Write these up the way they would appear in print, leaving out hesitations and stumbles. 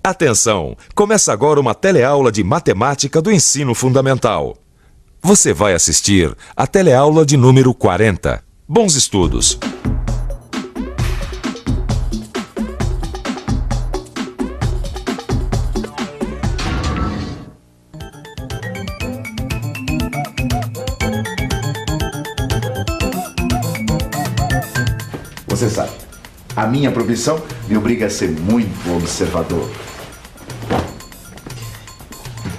Atenção! Começa agora uma teleaula de matemática do ensino fundamental. Você vai assistir a teleaula de número 40. Bons estudos! Você sabe, a minha profissão me obriga a ser muito observador.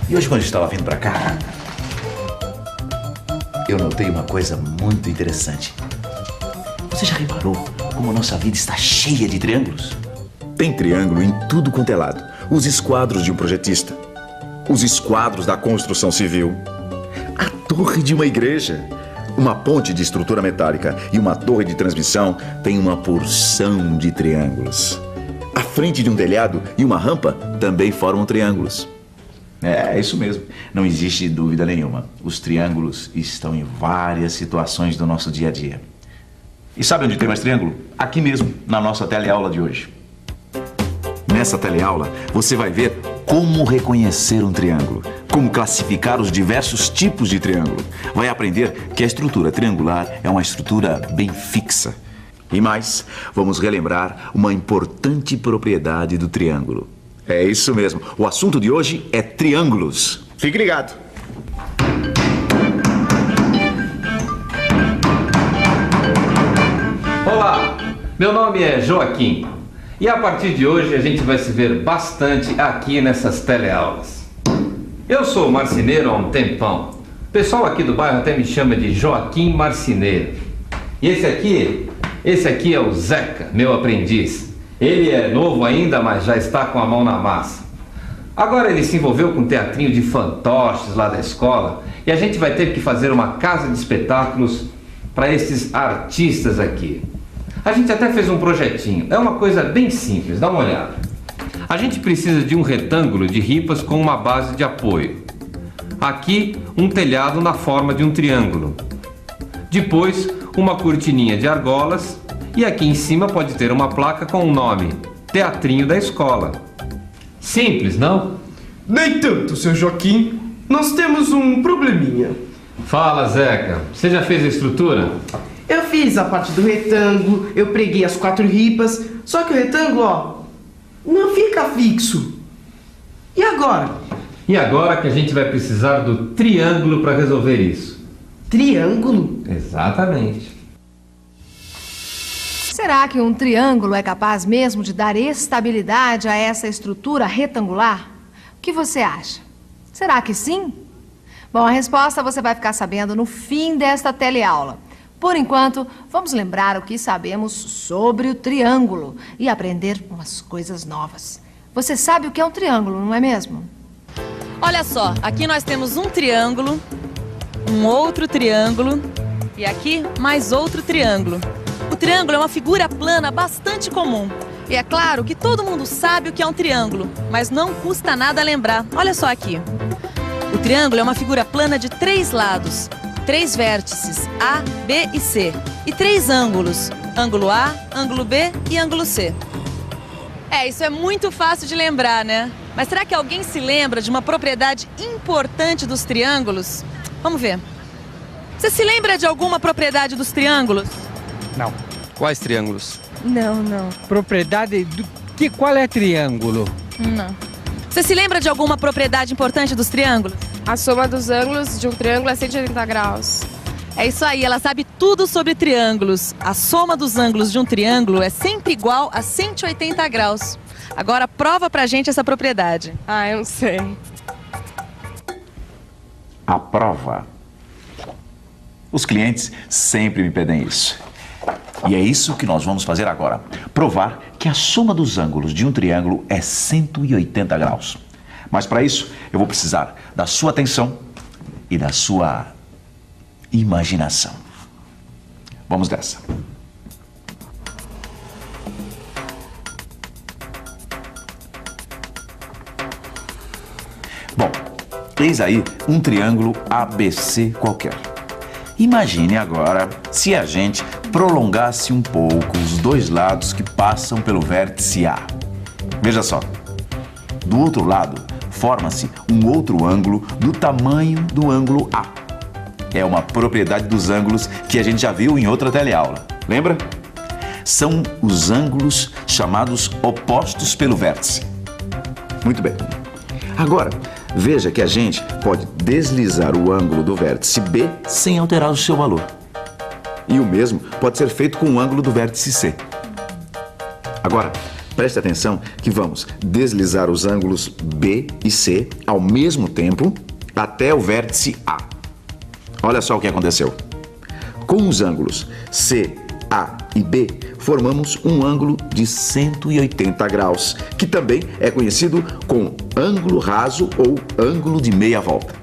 E hoje, quando eu estava vindo para cá, eu notei uma coisa muito interessante. Você já reparou como a nossa vida está cheia de triângulos? Tem triângulo em tudo quanto é lado. Os esquadros de um projetista, os esquadros da construção civil, a torre de uma igreja, uma ponte de estrutura metálica e uma torre de transmissão tem uma porção de triângulos. A frente de um telhado e uma rampa também formam triângulos. É isso mesmo. Não existe dúvida nenhuma. Os triângulos estão em várias situações do nosso dia a dia. E sabe onde tem mais triângulo? Aqui mesmo, na nossa teleaula de hoje. Nessa teleaula, você vai ver como reconhecer um triângulo, como classificar os diversos tipos de triângulo. Vai aprender que a estrutura triangular é uma estrutura bem fixa. E mais, vamos relembrar uma importante propriedade do triângulo. É isso mesmo. O assunto de hoje é triângulos. Fique ligado. Olá, meu nome é Joaquim. E a partir de hoje a gente vai se ver bastante aqui nessas teleaulas. Eu sou marceneiro há um tempão. O pessoal aqui do bairro até me chama de Joaquim Marceneiro. E esse aqui é o Zeca, meu aprendiz. Ele é novo ainda, mas já está com a mão na massa. Agora ele se envolveu com um teatrinho de fantoches lá da escola e a gente vai ter que fazer uma casa de espetáculos para esses artistas aqui. A gente até fez um projetinho, é uma coisa bem simples, dá uma olhada. A gente precisa de um retângulo de ripas com uma base de apoio. Aqui, um telhado na forma de um triângulo. Depois, uma cortininha de argolas e aqui em cima pode ter uma placa com o nome Teatrinho da Escola. Simples, não? Nem tanto, seu Joaquim. Nós temos um probleminha. Fala, Zeca. Você já fez a estrutura? Eu fiz a parte do retângulo, eu preguei as 4 ripas, só que o retângulo, ó, não fica fixo. E agora? E agora que a gente vai precisar do triângulo para resolver isso. Triângulo? Exatamente. Será que um triângulo é capaz mesmo de dar estabilidade a essa estrutura retangular? O que você acha? Será que sim? Bom, a resposta você vai ficar sabendo no fim desta teleaula. Por enquanto, vamos lembrar o que sabemos sobre o triângulo e aprender umas coisas novas. Você sabe o que é um triângulo, não é mesmo? Olha só, aqui nós temos um triângulo, um outro triângulo e aqui mais outro triângulo. O triângulo é uma figura plana bastante comum. E é claro que todo mundo sabe o que é um triângulo, mas não custa nada lembrar. Olha só aqui. O triângulo é uma figura plana de 3 lados, 3 vértices, A, B e C, e 3 ângulos, ângulo A, ângulo B e ângulo C. Isso é muito fácil de lembrar, né? Mas será que alguém se lembra de uma propriedade importante dos triângulos? Vamos ver. Você se lembra de alguma propriedade dos triângulos? Não. Quais triângulos? Não. Propriedade do que? Qual é triângulo? Não. Você se lembra de alguma propriedade importante dos triângulos? A soma dos ângulos de um triângulo é 180 graus. É isso aí, ela sabe tudo sobre triângulos. A soma dos ângulos de um triângulo é sempre igual a 180 graus. Agora prova pra gente essa propriedade. Eu não sei. A prova. Os clientes sempre me pedem isso. E é isso que nós vamos fazer agora. Provar que a soma dos ângulos de um triângulo é 180 graus. Mas para isso, eu vou precisar da sua atenção e da sua imaginação. Vamos dessa. Bom, eis aí um triângulo ABC qualquer. Imagine agora se a gente prolongasse um pouco os 2 lados que passam pelo vértice A. Veja só. do outro lado, forma-se um outro ângulo do tamanho do ângulo A. É uma propriedade dos ângulos que a gente já viu em outra teleaula. Lembra? São os ângulos chamados opostos pelo vértice. Muito bem. Agora, veja que a gente pode deslizar o ângulo do vértice B sem alterar o seu valor. E o mesmo pode ser feito com o ângulo do vértice C. Agora, preste atenção que vamos deslizar os ângulos B e C ao mesmo tempo até o vértice A. Olha só o que aconteceu. Com os ângulos C, A e B, formamos um ângulo de 180 graus, que também é conhecido como ângulo raso ou ângulo de meia volta.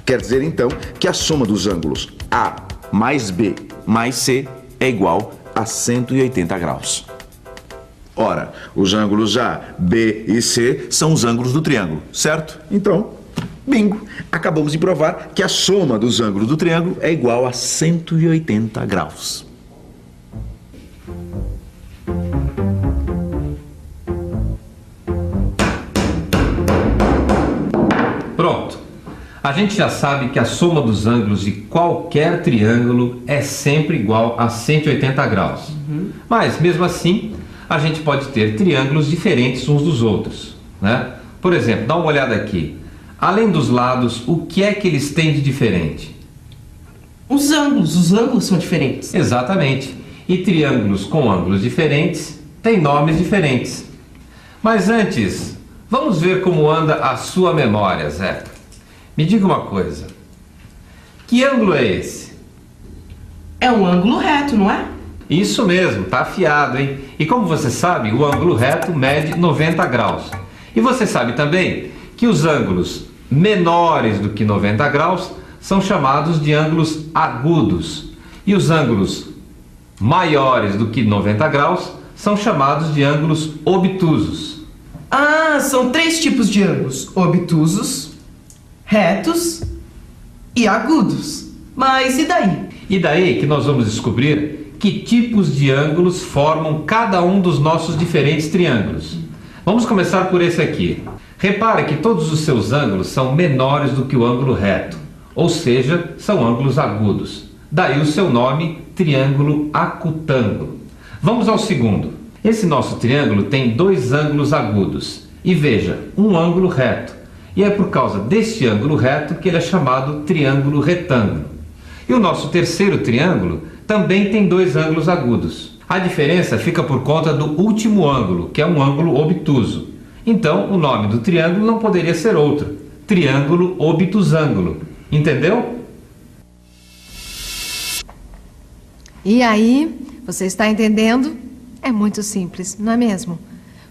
Quer dizer, então, que a soma dos ângulos A mais B mais C é igual a 180 graus. Ora, os ângulos A, B e C são os ângulos do triângulo, certo? Então, bingo! Acabamos de provar que a soma dos ângulos do triângulo é igual a 180 graus. Pronto. A gente já sabe que a soma dos ângulos de qualquer triângulo é sempre igual a 180 graus. Mas, mesmo assim, a gente pode ter triângulos diferentes uns dos outros, né? Por exemplo, dá uma olhada aqui. Além dos lados, o que é que eles têm de diferente? Os ângulos são diferentes. Exatamente. E triângulos com ângulos diferentes têm nomes diferentes. Mas antes, vamos ver como anda a sua memória, Zé. Me diga uma coisa. Que ângulo é esse? É um ângulo reto, não é? Isso mesmo, tá afiado, hein? E como você sabe, o ângulo reto mede 90 graus. E você sabe também que os ângulos menores do que 90 graus são chamados de ângulos agudos. E os ângulos maiores do que 90 graus são chamados de ângulos obtusos. Ah, são 3 tipos de ângulos: obtusos, retos e agudos. Mas e daí? E daí que nós vamos descobrir que tipos de ângulos formam cada um dos nossos diferentes triângulos. Vamos começar por esse aqui. Repara que todos os seus ângulos são menores do que o ângulo reto, ou seja, são ângulos agudos. Daí o seu nome, triângulo acutângulo. Vamos ao segundo. Esse nosso triângulo tem 2 ângulos agudos. E veja, um ângulo reto. E é por causa deste ângulo reto que ele é chamado triângulo retângulo. E o nosso terceiro triângulo também tem 2 ângulos agudos. A diferença fica por conta do último ângulo, que é um ângulo obtuso. Então, o nome do triângulo não poderia ser outro. Triângulo obtusângulo. Entendeu? E aí, você está entendendo? É muito simples, não é mesmo?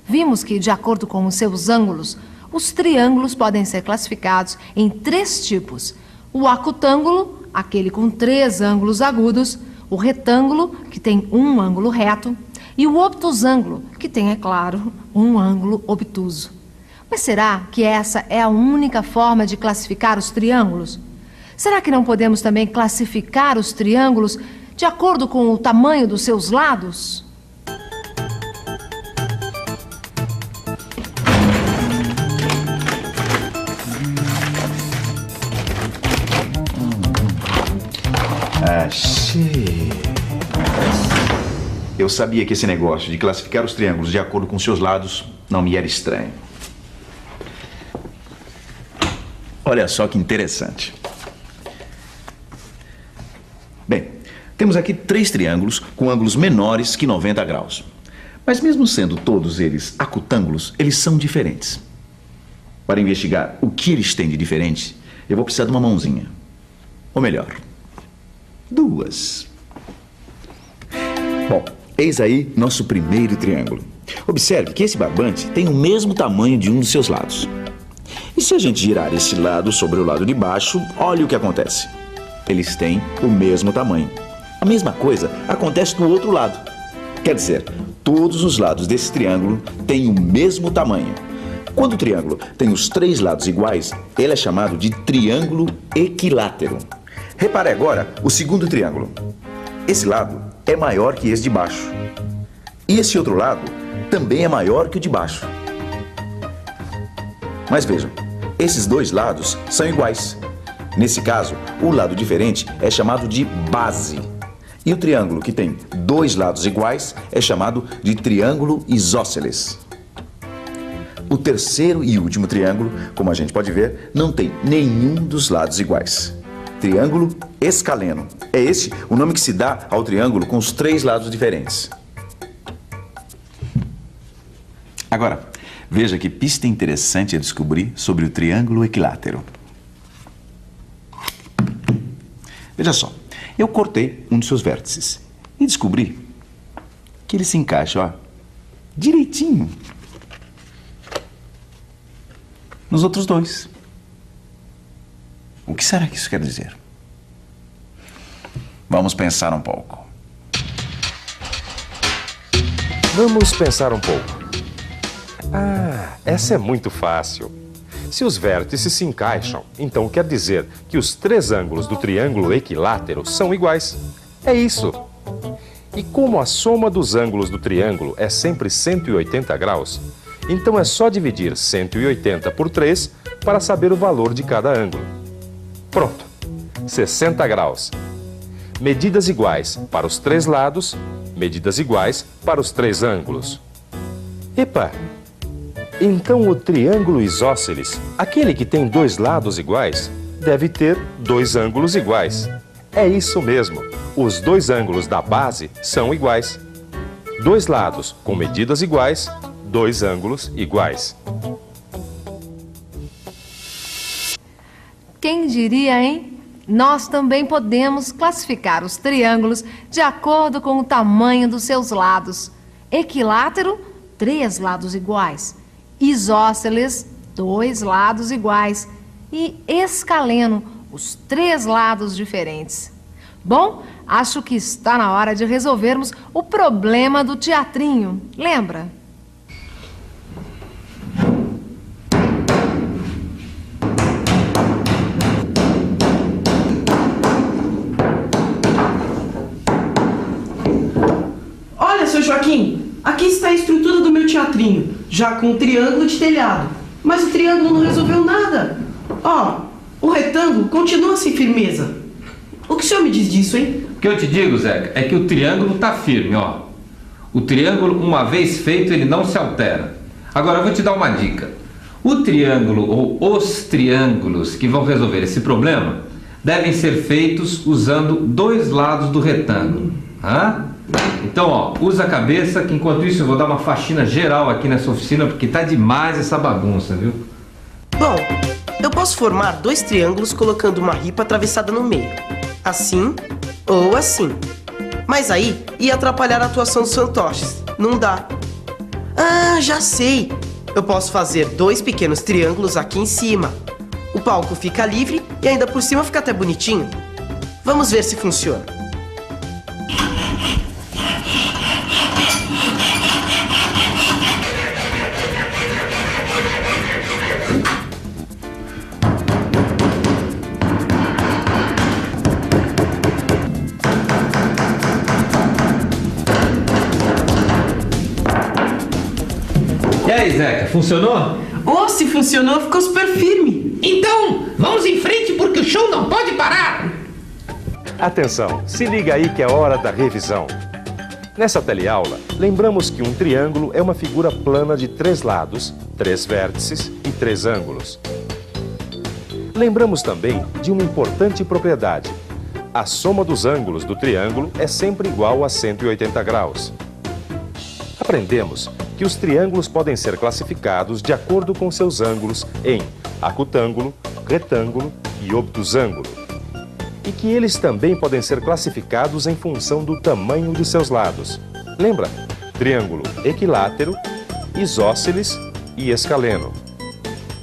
Vimos que, de acordo com os seus ângulos, os triângulos podem ser classificados em 3 tipos. O acutângulo, aquele com 3 ângulos agudos, o retângulo, que tem um ângulo reto, e o obtusângulo, que tem, é claro, um ângulo obtuso. Mas será que essa é a única forma de classificar os triângulos? Será que não podemos também classificar os triângulos de acordo com o tamanho dos seus lados? Achei. Eu sabia que esse negócio de classificar os triângulos de acordo com seus lados não me era estranho. Olha só que interessante. Bem, temos aqui 3 triângulos com ângulos menores que 90 graus. Mas mesmo sendo todos eles acutângulos, eles são diferentes. Para investigar o que eles têm de diferente, eu vou precisar de uma mãozinha. Ou melhor, 2. Bom, eis aí nosso primeiro triângulo. Observe que esse barbante tem o mesmo tamanho de um dos seus lados. E se a gente girar esse lado sobre o lado de baixo, olha o que acontece. Eles têm o mesmo tamanho. A mesma coisa acontece do outro lado. Quer dizer, todos os lados desse triângulo têm o mesmo tamanho. Quando o triângulo tem os 3 lados iguais, ele é chamado de triângulo equilátero. Repare agora o segundo triângulo. Esse lado é maior que esse de baixo. E esse outro lado também é maior que o de baixo. Mas vejam, esses dois lados são iguais. Nesse caso, o lado diferente é chamado de base. E o triângulo que tem dois lados iguais é chamado de triângulo isósceles. O terceiro e último triângulo, como a gente pode ver, não tem nenhum dos lados iguais. Triângulo escaleno. É esse o nome que se dá ao triângulo com os três lados diferentes. Agora, veja que pista interessante a descobrir sobre o triângulo equilátero. Veja só, eu cortei um dos seus vértices e descobri que ele se encaixa, ó, direitinho nos outros dois. O que será que isso quer dizer? Vamos pensar um pouco. Vamos pensar um pouco. Ah, essa é muito fácil. Se os vértices se encaixam, então quer dizer que os três ângulos do triângulo equilátero são iguais. É isso. E como a soma dos ângulos do triângulo é sempre 180 graus, então é só dividir 180 por 3 para saber o valor de cada ângulo. Pronto, 60 graus. Medidas iguais para os três lados, medidas iguais para os três ângulos. Epa! Então o triângulo isósceles, aquele que tem dois lados iguais, deve ter dois ângulos iguais. É isso mesmo, os dois ângulos da base são iguais. Dois lados com medidas iguais, dois ângulos iguais. Quem diria, hein? Nós também podemos classificar os triângulos de acordo com o tamanho dos seus lados. Equilátero, 3 lados iguais. Isósceles, 2 lados iguais. E escaleno, os 3 lados diferentes. Bom, acho que está na hora de resolvermos o problema do teatrinho. Lembra? Seu Joaquim, aqui está a estrutura do meu teatrinho, já com um triângulo de telhado. Mas o triângulo não resolveu nada. Ó, o retângulo continua sem firmeza. O que o senhor me diz disso, hein? O que eu te digo, Zeca, é que o triângulo está firme, ó. O triângulo, uma vez feito, ele não se altera. Agora, eu vou te dar uma dica. O triângulo, ou os triângulos que vão resolver esse problema, devem ser feitos usando dois lados do retângulo. Então, ó, usa a cabeça, que enquanto isso eu vou dar uma faxina geral aqui nessa oficina, porque tá demais essa bagunça, viu? Bom, eu posso formar dois triângulos colocando uma ripa atravessada no meio. Assim ou assim. Mas aí ia atrapalhar a atuação dos fantoches. Não dá. Ah, já sei. Eu posso fazer dois pequenos triângulos aqui em cima. O palco fica livre e ainda por cima fica até bonitinho. Vamos ver se funciona. E aí, Zeca, funcionou? Oh, se funcionou, ficou super firme. Então, vamos em frente porque o show não pode parar. Atenção, se liga aí que é hora da revisão. Nessa teleaula, lembramos que um triângulo é uma figura plana de 3 lados, 3 vértices e 3 ângulos. Lembramos também de uma importante propriedade. A soma dos ângulos do triângulo é sempre igual a 180 graus. Aprendemos que os triângulos podem ser classificados de acordo com seus ângulos em acutângulo, retângulo e obtusângulo. E que eles também podem ser classificados em função do tamanho de seus lados. Lembra? Triângulo equilátero, isósceles e escaleno.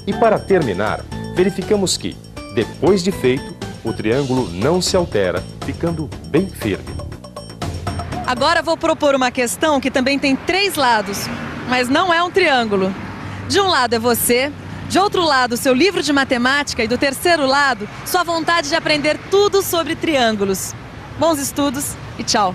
E para terminar, verificamos que, depois de feito, o triângulo não se altera, ficando bem firme. Agora vou propor uma questão que também tem 3 lados, mas não é um triângulo. De um lado é você, de outro lado seu livro de matemática e do terceiro lado sua vontade de aprender tudo sobre triângulos. Bons estudos e tchau!